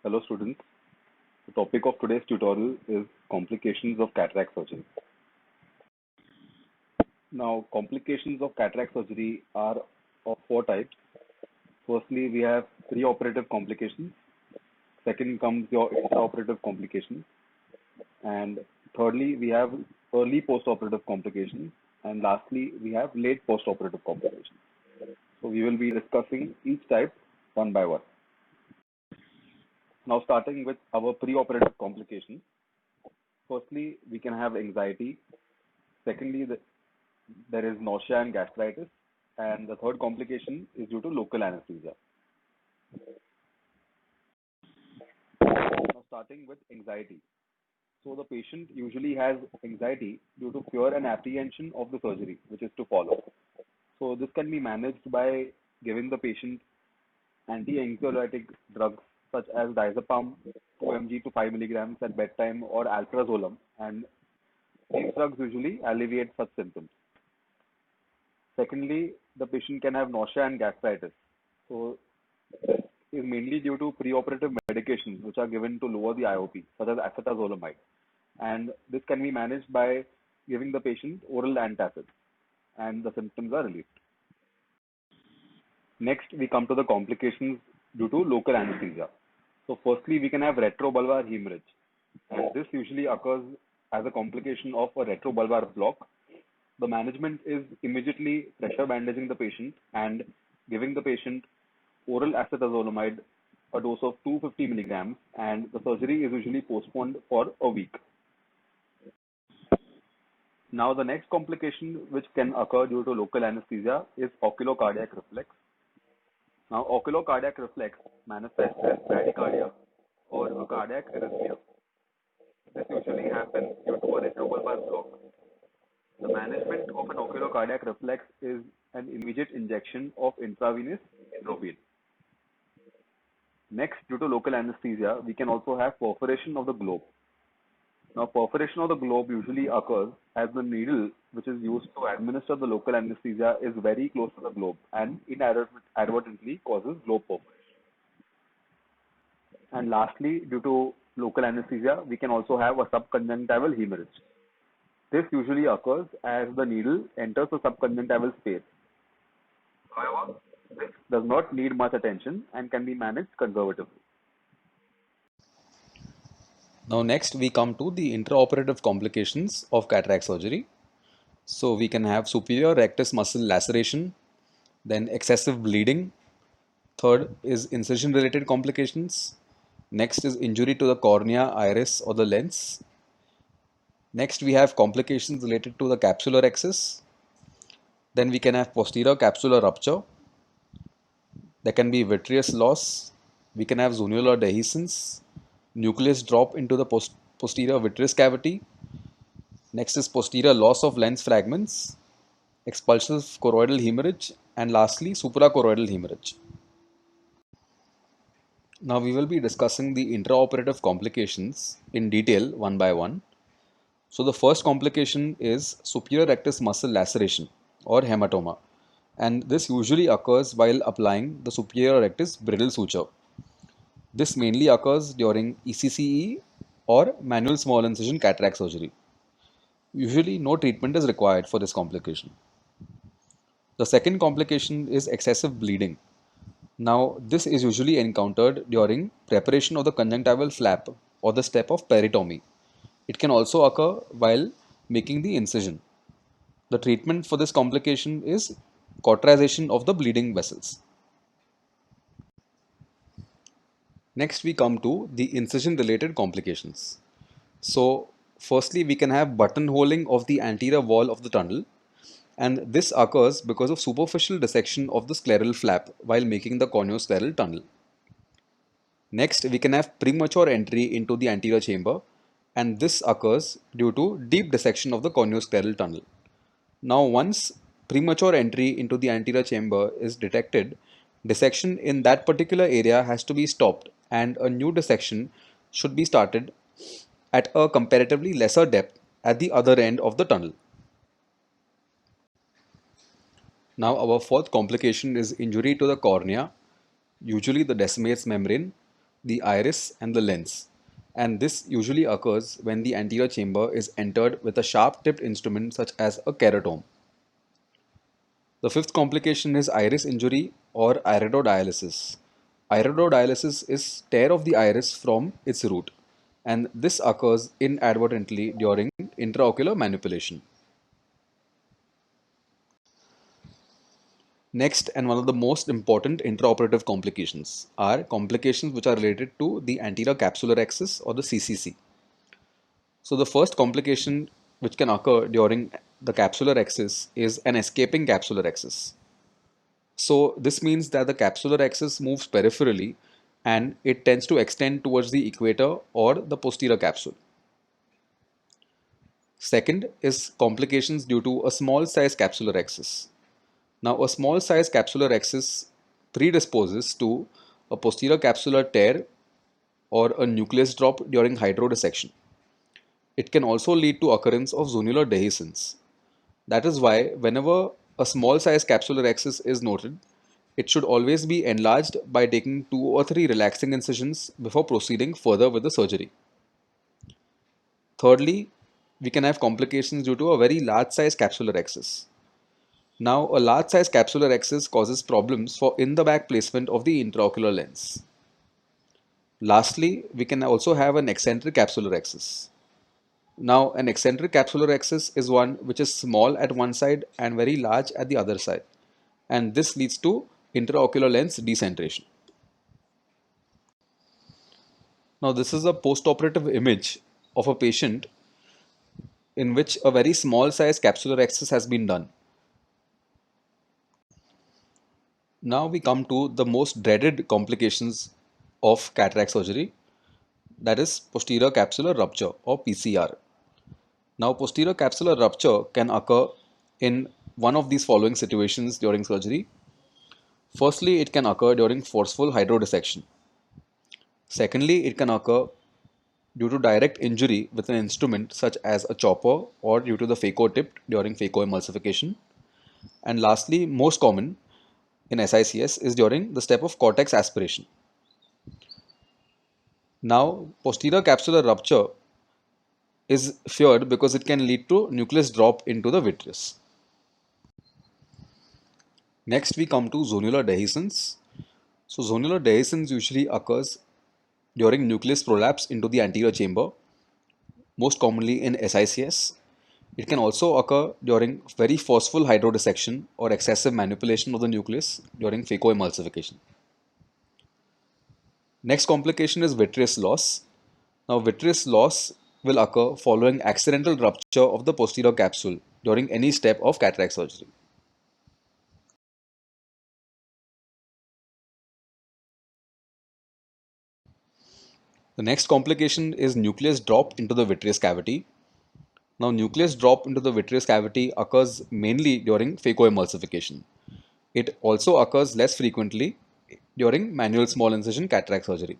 Hello students, the topic of today's tutorial is complications of cataract surgery. Now, complications of cataract surgery are of four types. Firstly, we have preoperative complications. Second comes your intraoperative complications. And thirdly, we have early postoperative complications. And lastly, we have late postoperative complications. So we will be discussing each type one by one. Now, starting with our preoperative complications. Firstly, we can have anxiety. Secondly, there is nausea and gastritis. And the third complication is due to local anesthesia. Now, starting with anxiety. So, the patient usually has anxiety due to fear and apprehension of the surgery, which is to follow. So, this can be managed by giving the patient anti-anxiolytic drugs such as diazepam 2 mg to 5 milligrams at bedtime or alprazolam, and these drugs usually alleviate such symptoms. Secondly, the patient can have nausea and gastritis. So, this is mainly due to preoperative medications which are given to lower the IOP, such as acetazolamide. And this can be managed by giving the patient oral antacids, and the symptoms are relieved. Next, we come to the complications due to local anesthesia. So, firstly, we can have retrobulbar hemorrhage, and this usually occurs as a complication of a retrobulbar block. The management is immediately pressure bandaging the patient and giving the patient oral acetazolamide, a dose of 250 milligrams, and the surgery is usually postponed for a week. Now, the next complication which can occur due to local anesthesia is oculocardiac reflex. Now, oculocardiac reflex manifests as bradycardia or a cardiac arrhythmia. This usually happens due to a retrobulbar block. The management of an oculocardiac reflex is an immediate injection of intravenous atropine. Next, due to local anesthesia, we can also have perforation of the globe. Now, perforation of the globe usually occurs as the needle which is used to administer the local anesthesia is very close to the globe and inadvertently causes globe perforation. And lastly, due to local anesthesia, we can also have a subconjunctival hemorrhage. This usually occurs as the needle enters the subconjunctival space. However, this does not need much attention and can be managed conservatively. Now next we come to the intraoperative complications of cataract surgery. So we can have superior rectus muscle laceration, then excessive bleeding. Third is incision related complications. Next is injury to the cornea, iris or the lens. Next we have complications related to the capsular axis. Then we can have posterior capsular rupture. There can be vitreous loss. We can have zonular dehiscence, nucleus drop into the posterior vitreous cavity. Next is posterior loss of lens fragments, expulsive choroidal hemorrhage, and lastly suprachoroidal hemorrhage. Now we will be discussing the intraoperative complications in detail one by one. So the first complication is superior rectus muscle laceration or hematoma, and this usually occurs while applying the superior rectus bridle suture. This mainly occurs during ECCE or manual small incision cataract surgery. Usually no treatment is required for this complication. The second complication is excessive bleeding. Now, this is usually encountered during preparation of the conjunctival flap or the step of peritomy. It can also occur while making the incision. The treatment for this complication is cauterization of the bleeding vessels. Next, we come to the incision related complications. So, firstly, we can have buttonholing of the anterior wall of the tunnel, and this occurs because of superficial dissection of the scleral flap while making the corneoscleral tunnel. Next, we can have premature entry into the anterior chamber, and this occurs due to deep dissection of the corneoscleral tunnel. Now, once premature entry into the anterior chamber is detected, dissection in that particular area has to be stopped, and a new dissection should be started at a comparatively lesser depth at the other end of the tunnel. Now, our fourth complication is injury to the cornea. Usually, the Descemet's membrane. the iris, and the lens. And this usually occurs when the anterior chamber is entered with a sharp tipped instrument such as a keratome. The fifth complication is iris injury or iridodialysis. Iridodialysis is tear of the iris from its root, and this occurs inadvertently during intraocular manipulation. Next, and one of the most important intraoperative complications are complications which are related to the anterior capsular axis or the CCC. So, the first complication which can occur during the capsular axis is an escaping capsular axis. So, this means that the capsular axis moves peripherally and it tends to extend towards the equator or the posterior capsule. Second is complications due to a small size capsular axis. Now, a small size capsular axis predisposes to a posterior capsular tear or a nucleus drop during hydrodissection. It can also lead to occurrence of zonular dehiscence. That is why whenever a small size capsular axis is noted, it should always be enlarged by taking 2 or 3 relaxing incisions before proceeding further with the surgery. Thirdly, we can have complications due to a very large size capsular axis. Now, a large size capsular axis causes problems for in the back placement of the intraocular lens. Lastly, we can also have an eccentric capsular axis. Now, an eccentric capsular axis is one which is small at one side and very large at the other side, and this leads to intraocular lens decentration. Now, this is a post-operative image of a patient in which a very small size capsular axis has been done. Now we come to the most dreaded complications of cataract surgery, that is posterior capsular rupture or PCR. Now, posterior capsular rupture can occur in one of these following situations during surgery. Firstly, it can occur during forceful hydrodissection. Secondly, it can occur due to direct injury with an instrument such as a chopper or due to the phaco tip during phacoemulsification. And lastly, most common in SICS is during the step of cortex aspiration. Now, posterior capsular rupture is feared because it can lead to nucleus drop into the vitreous. Next, we come to zonular dehiscence. So, zonular dehiscence usually occurs during nucleus prolapse into the anterior chamber, most commonly in SICS. It can also occur during very forceful hydrodissection or excessive manipulation of the nucleus during phacoemulsification. Next complication is vitreous loss. Now, vitreous loss will occur following accidental rupture of the posterior capsule during any step of cataract surgery. The next complication is nucleus drop into the vitreous cavity. Now, nucleus drop into the vitreous cavity occurs mainly during phacoemulsification. It also occurs less frequently during manual small incision cataract surgery.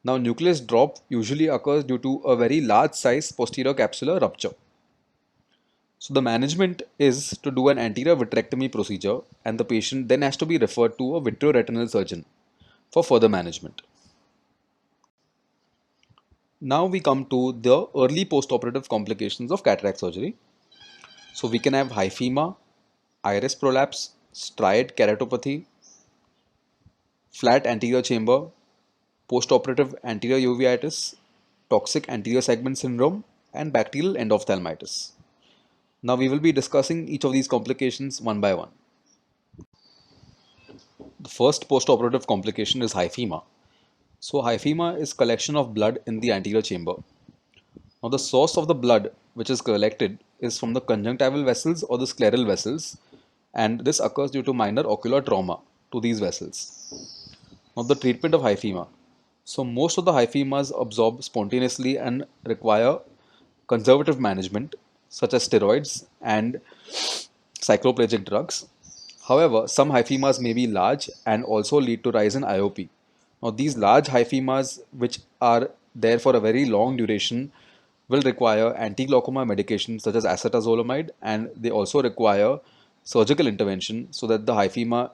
Now, nucleus drop usually occurs due to a very large size posterior capsular rupture. So, the management is to do an anterior vitrectomy procedure, and the patient then has to be referred to a vitreoretinal surgeon for further management. Now, we come to the early postoperative complications of cataract surgery. So, we can have hyphema, iris prolapse, striate keratopathy, flat anterior chamber, postoperative anterior uveitis, toxic anterior segment syndrome, and bacterial endophthalmitis. Now we will be discussing each of these complications one by one. The first postoperative complication is hyphema. So hyphema is collection of blood in the anterior chamber. Now the source of the blood which is collected is from the conjunctival vessels or the scleral vessels, and this occurs due to minor ocular trauma to these vessels. Now the treatment of hyphema. So most of the hyphemas absorb spontaneously and require conservative management such as steroids and cycloplegic drugs. However, some hyphemas may be large and also lead to rise in IOP. Now, these large hyphemas, which are there for a very long duration, will require anti-glaucoma medication such as acetazolamide, and they also require surgical intervention so that the hyphema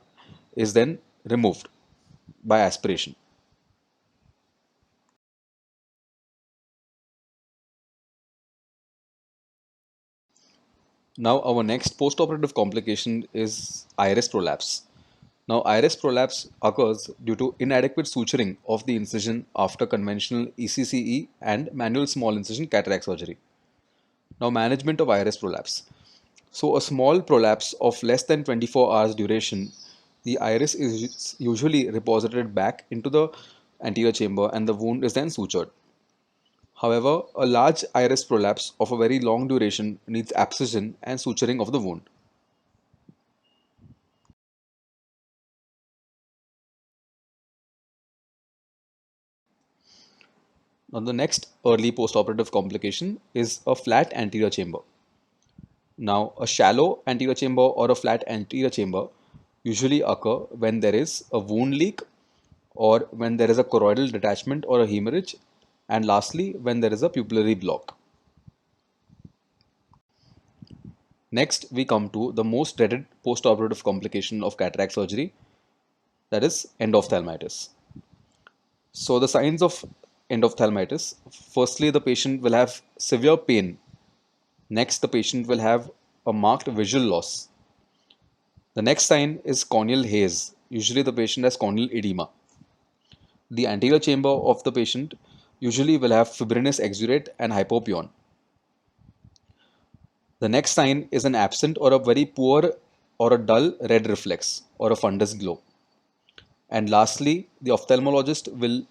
is then removed by aspiration. Now, our next postoperative complication is iris prolapse. Now, iris prolapse occurs due to inadequate suturing of the incision after conventional ECCE and manual small incision cataract surgery. Now, management of iris prolapse. So, a small prolapse of less than 24 hours duration, the iris is usually reposited back into the anterior chamber and the wound is then sutured. However, a large iris prolapse of a very long duration needs abscission and suturing of the wound. Now, the next early postoperative complication is a flat anterior chamber. Now, a shallow anterior chamber or a flat anterior chamber usually occur when there is a wound leak or when there is a choroidal detachment or a hemorrhage, and lastly, when there is a pupillary block. Next, we come to the most dreaded postoperative complication of cataract surgery, that is endophthalmitis. So, the signs of endophthalmitis, firstly, the patient will have severe pain. Next, the patient will have a marked visual loss. The next sign is corneal haze. Usually, the patient has corneal edema. The anterior chamber of the patient usually will have fibrinous exudate and hypopyon. The next sign is an absent or a very poor or a dull red reflex or a fundus glow. And lastly, the ophthalmologist will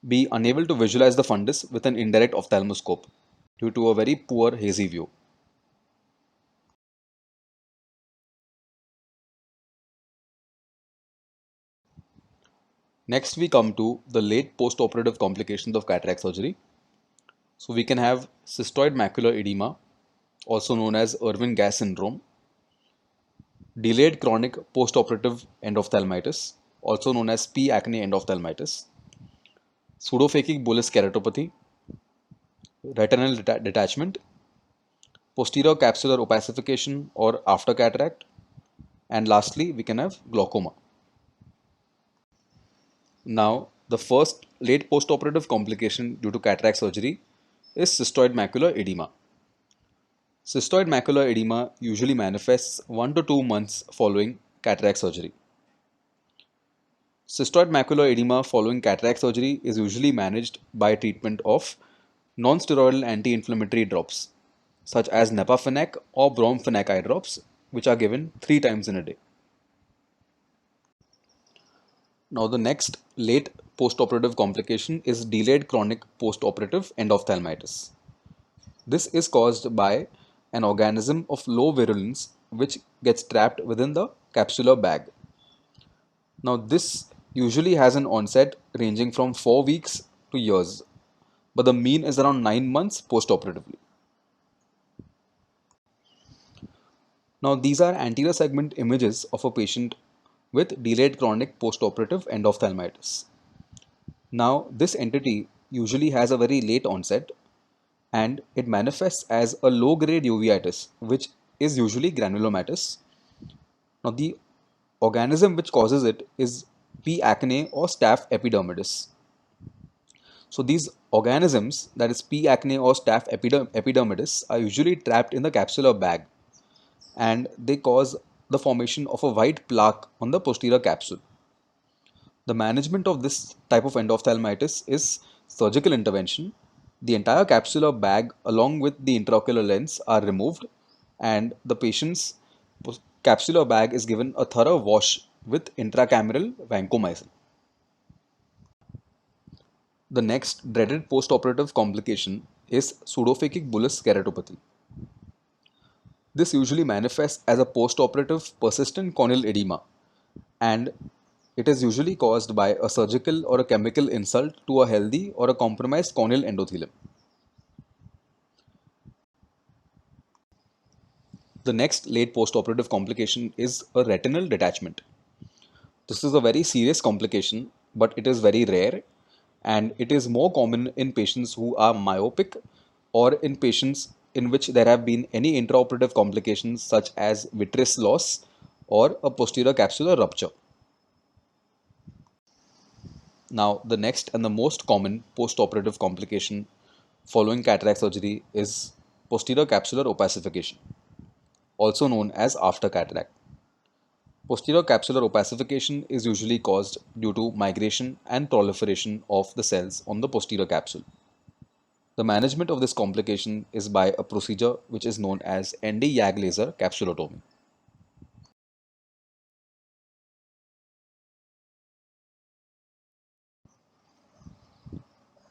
be unable to visualize the fundus with an indirect ophthalmoscope due to a very poor hazy view. Next, we come to the late postoperative complications of cataract surgery. So, we can have cystoid macular edema, also known as Irwin gas syndrome, delayed chronic postoperative endophthalmitis, also known as P. acne endophthalmitis, pseudophakic bullous keratopathy, retinal detachment, posterior capsular opacification or after cataract, and lastly, we can have glaucoma. Now, the first late postoperative complication due to cataract surgery is cystoid macular edema. Cystoid macular edema usually manifests 1 to 2 months following cataract surgery. Cystoid macular edema following cataract surgery is usually managed by treatment of non-steroidal anti-inflammatory drops such as Nepafenac or Bromfenac eye drops, which are given 3 times in a day. Now, the next late postoperative complication is delayed chronic postoperative endophthalmitis. This is caused by an organism of low virulence which gets trapped within the capsular bag. Now, this usually has an onset ranging from 4 weeks to years, but the mean is around 9 months postoperatively. Now, these are anterior segment images of a patient with delayed chronic postoperative endophthalmitis. Now, this entity usually has a very late onset and it manifests as a low grade uveitis, which is usually granulomatous. Now, the organism which causes it is P. acne or Staph epidermidis. So, these organisms, that is P. acne or Staph epidermidis, are usually trapped in the capsular bag and they cause the formation of a white plaque on the posterior capsule. The management of this type of endophthalmitis is surgical intervention. The entire capsular bag along with the intraocular lens are removed and the patient's capsular bag is given a thorough wash with intracameral vancomycin. The next dreaded postoperative complication is pseudophakic bullous keratopathy. This usually manifests as a postoperative persistent corneal edema and it is usually caused by a surgical or a chemical insult to a healthy or a compromised corneal endothelium. The next late postoperative complication is a retinal detachment. This is a very serious complication, but it is very rare and it is more common in patients who are myopic or in patients in which there have been any intraoperative complications such as vitreous loss or a posterior capsular rupture. Now, the next and the most common postoperative complication following cataract surgery is posterior capsular opacification. also known as after cataract. Posterior capsular opacification is usually caused due to migration and proliferation of the cells on the posterior capsule. The management of this complication is by a procedure which is known as ND-YAG laser capsulotomy.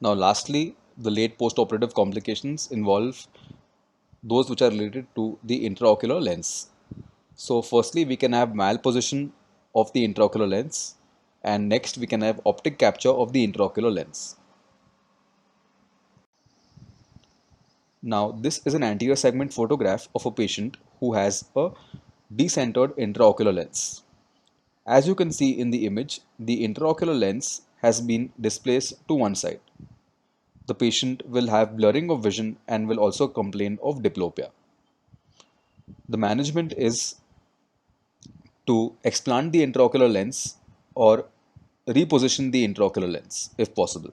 Now, lastly, the late postoperative complications involve those which are related to the intraocular lens. So, firstly, we can have malposition of the intraocular lens, and next, we can have optic capture of the intraocular lens. Now, this is an anterior segment photograph of a patient who has a decentered intraocular lens. As you can see in the image, the intraocular lens has been displaced to one side. The patient will have blurring of vision and will also complain of diplopia. The management is to explant the intraocular lens or reposition the intraocular lens if possible.